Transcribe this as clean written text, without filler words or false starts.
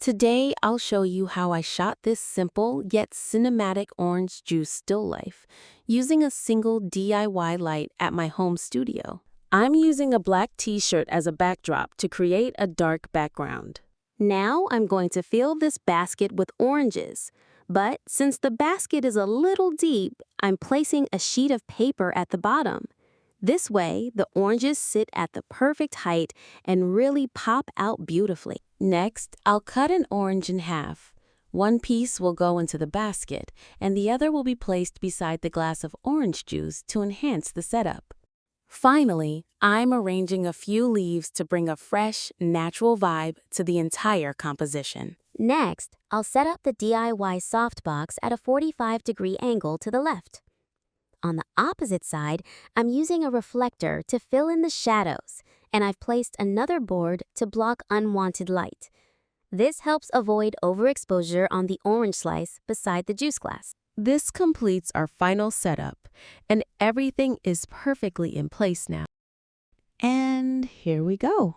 Today, I'll show you how I shot this simple yet cinematic orange juice still life using a single DIY light at my home studio. I'm using a black t-shirt as a backdrop to create a dark background. Now I'm going to fill this basket with oranges. But since the basket is a little deep, I'm placing a sheet of paper at the bottom. This way, the oranges sit at the perfect height and really pop out beautifully. Next, I'll cut an orange in half. One piece will go into the basket, and the other will be placed beside the glass of orange juice to enhance the setup. Finally, I'm arranging a few leaves to bring a fresh, natural vibe to the entire composition. Next, I'll set up the DIY softbox at a 45-degree angle to the left. On the opposite side, I'm using a reflector to fill in the shadows, and I've placed another board to block unwanted light. This helps avoid overexposure on the orange slice beside the juice glass. This completes our final setup, and everything is perfectly in place now. And here we go.